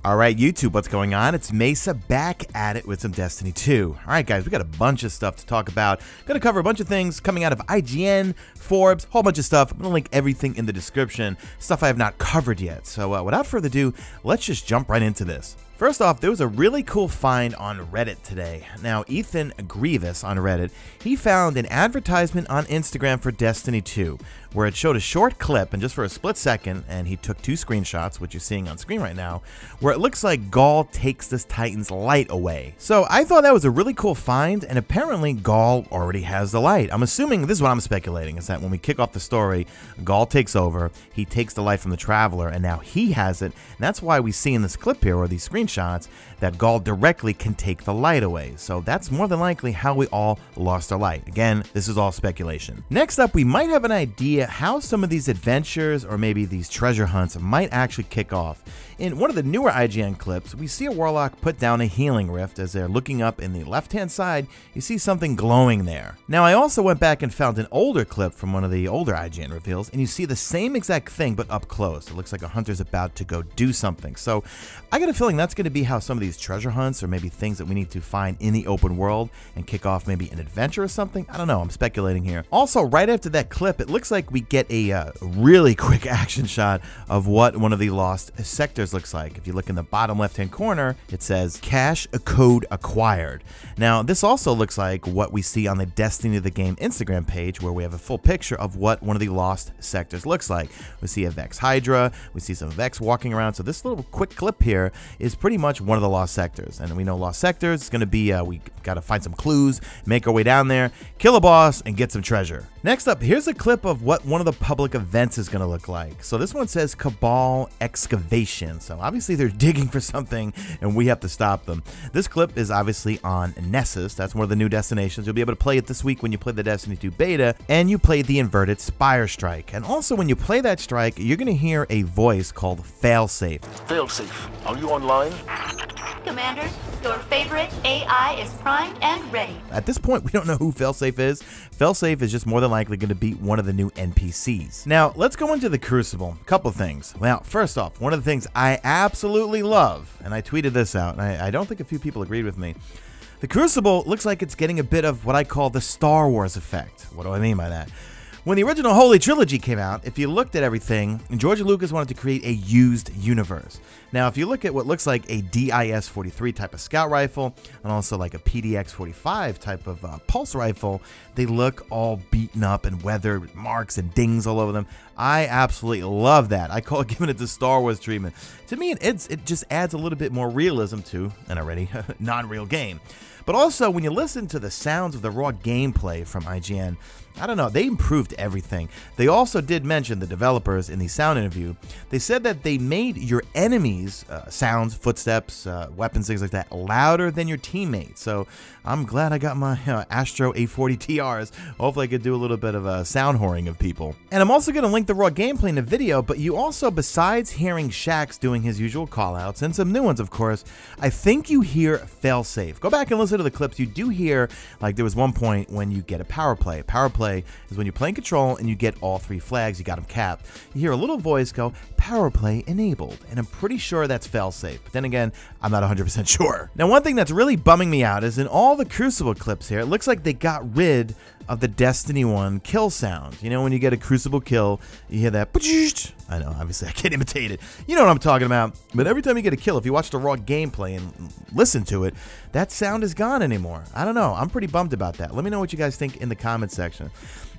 Alright YouTube, what's going on? It's Mesa back at it with some Destiny 2. Alright guys, we got a bunch of stuff to talk about. Gonna cover a bunch of things coming out of IGN, Forbes, whole bunch of stuff. I'm gonna link everything in the description, stuff I have not covered yet. So without further ado, let's just jump right into this. First off, there was a really cool find on Reddit today. Now, Ethan Grievous on Reddit, he found an advertisement on Instagram for Destiny 2, where it showed a short clip, and just for a split second, and he took 2 screenshots, which you're seeing on screen right now, where it looks like Ghaul takes this Titan's light away. So I thought that was a really cool find, and apparently Ghaul already has the light. I'm assuming, this is what I'm speculating, is that when we kick off the story, Ghaul takes over, he takes the light from the Traveler, and now he has it, and that's why we see in this clip here, or these screenshots, that Ghaul directly can take the light away. So that's more than likely how we all lost our light. Again, this is all speculation. Next up, we might have an idea how some of these adventures or maybe these treasure hunts might actually kick off. In one of the newer IGN clips, we see a Warlock put down a healing rift. As they're looking up in the left-hand side, you see something glowing there. Now, I also went back and found an older clip from one of the older IGN reveals, and you see the same exact thing, but up close. It looks like a hunter's about to go do something. So I got a feeling that's going to be how some of these treasure hunts or maybe things that we need to find in the open world and kick off maybe an adventure or something. I don't know. I'm speculating here. Also, right after that clip, it looks like we get a really quick action shot of what one of the lost sectors looks like. If you look in the bottom left-hand corner, it says cache code acquired. Now, this also looks like what we see on the Destiny of the Game Instagram page, where we have a full picture of what one of the lost sectors looks like. We see a Vex Hydra, we see some Vex walking around. So this little quick clip here is pretty much one of the lost sectors. And we know lost sectors is going to be, we got to find some clues, make our way down there, kill a boss, and get some treasure. Next up, here's a clip of what one of the public events is going to look like. So this one says Cabal Excavation. So obviously they're digging for something and we have to stop them. This clip is obviously on Nessus. That's one of the new destinations. You'll be able to play it this week when you play the Destiny 2 beta, and you play the inverted Spire Strike. And also when you play that strike, you're going to hear a voice called Failsafe. Failsafe, are you online? Commander, your favorite AI is primed and ready. At this point, we don't know who Failsafe is. Failsafe is just more than likely going to be one of the new NPCs. Now, let's go into the Crucible. A couple things. Well, first off, one of the things I absolutely love, and I tweeted this out, and I don't think a few people agreed with me. The Crucible looks like it's getting a bit of what I call the Star Wars effect. What do I mean by that? When the original Holy Trilogy came out, if you looked at everything, George Lucas wanted to create a used universe. Now, if you look at what looks like a DIS-43 type of scout rifle, and also like a PDX-45 type of pulse rifle, they look all beaten up and weathered, marks and dings all over them. I absolutely love that. I call it giving it the Star Wars treatment. To me, it just adds a little bit more realism to an already non-real game. But also, when you listen to the sounds of the raw gameplay from IGN, I don't know, they improved everything. They also did mention, the developers in the sound interview, they said that they made your enemies' sounds, footsteps, weapons, things like that, louder than your teammates. So I'm glad I got my Astro A40 TRs. Hopefully I could do a little bit of sound whoring of people. And I'm also going to link the raw gameplay in the video, but you also, besides hearing Shaxx doing his usual callouts, and some new ones of course, I think you hear Failsafe. Go back and listen to the clips. You do hear, like there was one point when you get a power play. Power play is when you're playing control and you get all 3 flags, you got them capped. You hear a little voice go, power play enabled, and I'm pretty sure that's Failsafe, but then again, I'm not 100% sure. Now, one thing that's really bumming me out is in all the Crucible clips here, it looks like they got rid of the Destiny 1 kill sound. You know, when you get a Crucible kill, you hear that. I know, obviously I can't imitate it. You know what I'm talking about. But every time you get a kill, if you watch the raw gameplay and listen to it, that sound is gone anymore. I don't know. I'm pretty bummed about that. Let me know what you guys think in the comment section.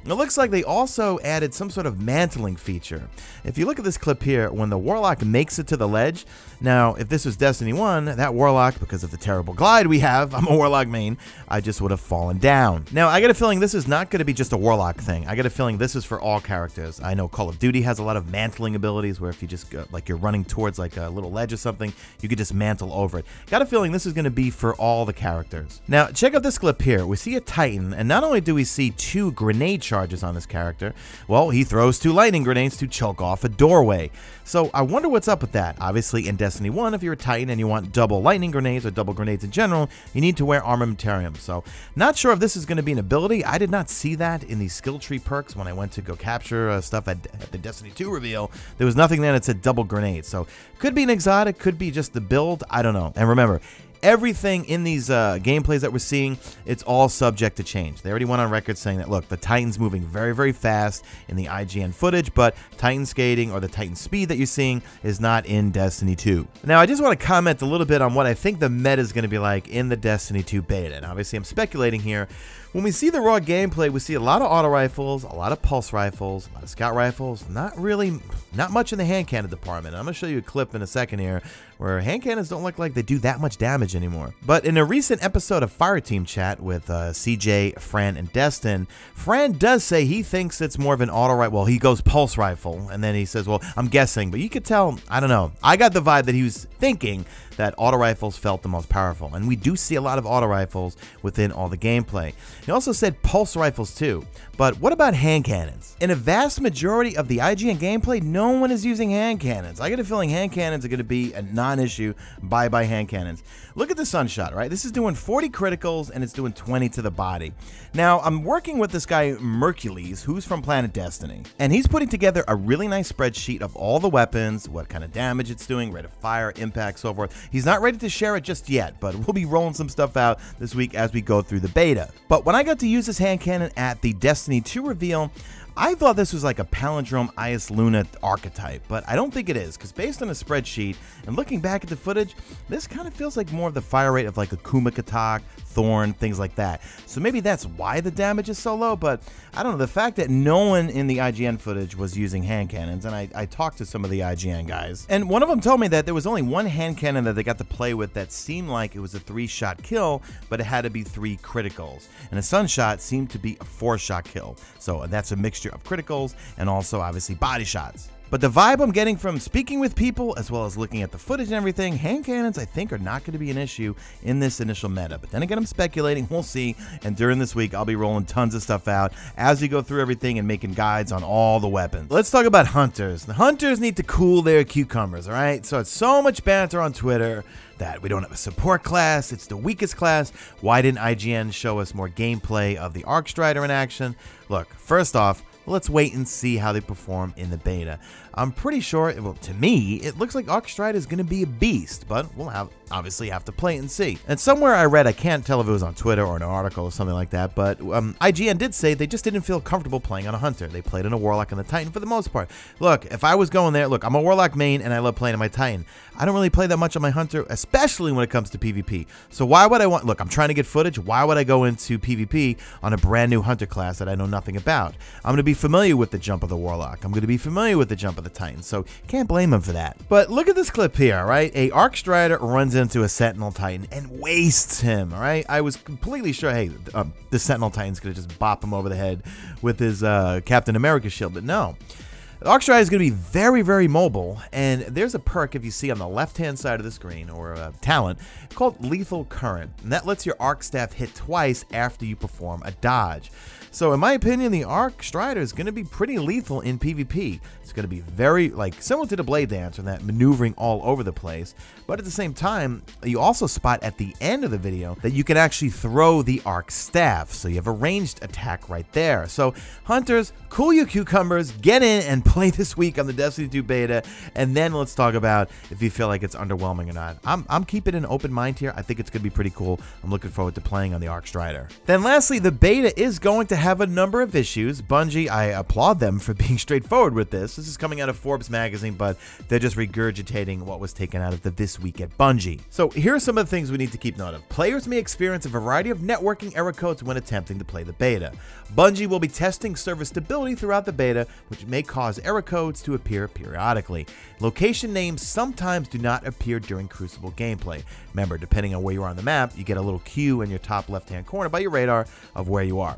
It looks like they also added some sort of mantling feature. If you look at this clip here, when the Warlock makes it to the ledge, now if this was Destiny 1, that Warlock, because of the terrible glide we have, I'm a Warlock main, I just would have fallen down. Now, I got a feeling this is not going to be just a Warlock thing. I got a feeling this is for all characters. I know Call of Duty has a lot of mantling abilities where if you just go, like you're running towards like a little ledge or something, you could just mantle over it. Got a feeling this is going to be for all the characters. Now, check out this clip here. We see a Titan, and not only do we see 2 grenade charges on this character. Well, he throws 2 lightning grenades to choke off a doorway. So I wonder what's up with that. Obviously, in Destiny 1, if you're a Titan and you want double lightning grenades or double grenades in general, you need to wear armamentarium. So not sure if this is going to be an ability. I did not see that in the skill tree perks when I went to go capture stuff at the Destiny 2 reveal. There was nothing there that said double grenades. So could be an exotic, could be just the build. I don't know. And remember, everything in these gameplays that we're seeing, it's all subject to change. They already went on record saying that, look, the Titan's moving very, very fast in the IGN footage, but Titan skating or the Titan speed that you're seeing is not in Destiny 2. Now, I just want to comment a little bit on what I think the meta is going to be like in the Destiny 2 beta. And obviously, I'm speculating here. When we see the raw gameplay, we see a lot of auto rifles, a lot of pulse rifles, a lot of scout rifles, not much in the hand cannon department. I'm going to show you a clip in a second here where hand cannons don't look like they do that much damage anymore. But in a recent episode of Fireteam Chat with CJ, Fran, and Destin, Fran does say he thinks it's more of an auto rifle. Well, he goes pulse rifle, and then he says, well, I'm guessing, but you could tell, I don't know. I got the vibe that he was thinking that auto rifles felt the most powerful, and we do see a lot of auto rifles within all the gameplay. He also said pulse rifles too, but what about hand cannons? In a vast majority of the IGN gameplay, no one is using hand cannons. I get a feeling hand cannons are going to be a non-issue. Bye-bye hand cannons. Look at the Sunshot, right? This is doing 40 criticals, and it's doing 20 to the body. Now, I'm working with this guy, Mercules, who's from Planet Destiny, and he's putting together a really nice spreadsheet of all the weapons, what kind of damage it's doing, rate of fire, impact, so forth. He's not ready to share it just yet, but we'll be rolling some stuff out this week as we go through the beta. But when I got to use this hand cannon at the Destiny 2 reveal, I thought this was like a palindrome Ias Luna archetype, but I don't think it is, because based on a spreadsheet and looking back at the footage, this kind of feels like more of the fire rate of like a Kumakatak, Thorn, things like that. So maybe that's why the damage is so low, but I don't know. The fact that no one in the IGN footage was using hand cannons, and I talked to some of the IGN guys, and one of them told me that there was only one hand cannon that they got to play with that seemed like it was a 3-shot kill, but it had to be 3 criticals. And a Sunshot seemed to be a 4-shot kill. So that's a mixture of criticals and also obviously body shots. But the vibe I'm getting from speaking with people as well as looking at the footage and everything, hand cannons I think are not going to be an issue in this initial meta. But then again, I'm speculating, we'll see. And during this week, I'll be rolling tons of stuff out as we go through everything and making guides on all the weapons. Let's talk about hunters. The hunters need to cool their cucumbers, all right? So it's so much banter on Twitter that we don't have a support class, it's the weakest class. Why didn't IGN show us more gameplay of the Arc Strider in action? Look, first off, let's wait and see how they perform in the beta. I'm pretty sure, well, to me, it looks like Arc Strider is going to be a beast, but we'll obviously have to play it and see. And somewhere I read, I can't tell if it was on Twitter or an article or something like that, but IGN did say they just didn't feel comfortable playing on a Hunter. They played on a Warlock and the Titan for the most part. Look, if I was going there, look, I'm a Warlock main and I love playing on my Titan. I don't really play that much on my Hunter, especially when it comes to PvP. So why would I want, look, I'm trying to get footage. Why would I go into PvP on a brand new Hunter class that I know nothing about? I'm going to be familiar with the jump of the Warlock. I'm going to be familiar with the jump of the Titan. So can't blame him for that. But look at this clip here, right? A Arc Strider runs into a Sentinel Titan and wastes him, all right? I was completely sure, hey, the Sentinel Titan's going to just bop him over the head with his Captain America shield, but no. The Arc Strider is going to be very, very mobile, and there's a perk, if you see on the left-hand side of the screen, or a talent, called Lethal Current, and that lets your Arc Staff hit twice after you perform a dodge. So in my opinion, the Arc Strider is going to be pretty lethal in PvP. It's going to be very, like, similar to the Blade Dancer, that maneuvering all over the place. But at the same time, you also spot at the end of the video that you can actually throw the Arc Staff. So you have a ranged attack right there. So hunters, cool your cucumbers, get in and play this week on the Destiny 2 beta. And then let's talk about if you feel like it's underwhelming or not. I'm keeping an open mind here. I think it's going to be pretty cool. I'm looking forward to playing on the Arc Strider. Then lastly, the beta is going to have a number of issues. Bungie, I applaud them for being straightforward with this. This is coming out of Forbes magazine, but they're just regurgitating what was taken out of the This Week at Bungie. So here are some of the things we need to keep note of. Players may experience a variety of networking error codes when attempting to play the beta. Bungie will be testing server stability throughout the beta, which may cause error codes to appear periodically. Location names sometimes do not appear during Crucible gameplay. Remember, depending on where you are on the map, you get a little cue in your top left-hand corner by your radar of where you are.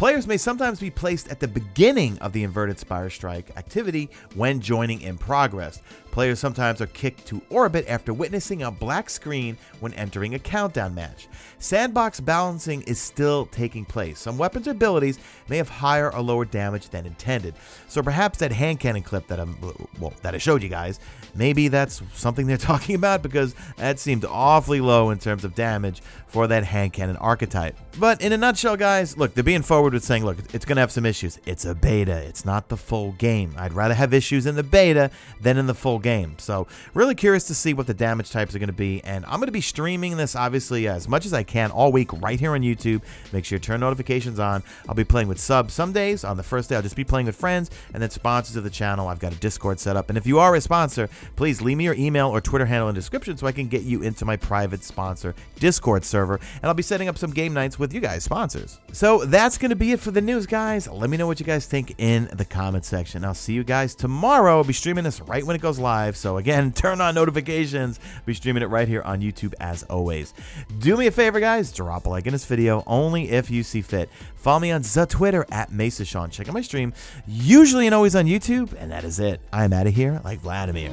Players may sometimes be placed at the beginning of the inverted spire strike activity when joining in progress. Players sometimes are kicked to orbit after witnessing a black screen when entering a countdown match. Sandbox balancing is still taking place. Some weapons or abilities may have higher or lower damage than intended. So perhaps that hand cannon clip that I showed you guys, maybe that's something they're talking about, because that seemed awfully low in terms of damage for that hand cannon archetype. But in a nutshell, guys, look, they're being forward with saying, look, it's going to have some issues. It's a beta. It's not the full game. I'd rather have issues in the beta than in the full game. So really curious to see what the damage types are going to be. And I'm going to be streaming this, obviously, as much as I can all week right here on YouTube. Make sure you turn notifications on. I'll be playing with subs some days. On the first day, I'll just be playing with friends, and then sponsors of the channel. I've got a Discord set up. And if you are a sponsor, please leave me your email or Twitter handle in the description so I can get you into my private sponsor Discord server. And I'll be setting up some game nights with you guys, sponsors. So that's going to be it for the news, guys. Let me know what you guys think in the comment section. I'll see you guys tomorrow. I'll be streaming this right when it goes live. So again, turn on notifications. I'll be streaming it right here on YouTube as always. Do me a favor, guys. Drop a like in this video, only if you see fit. Follow me on the Twitter at Mesa Sean. Check out my stream, usually and always on YouTube. And that is it. I'm out of here like Vladimir.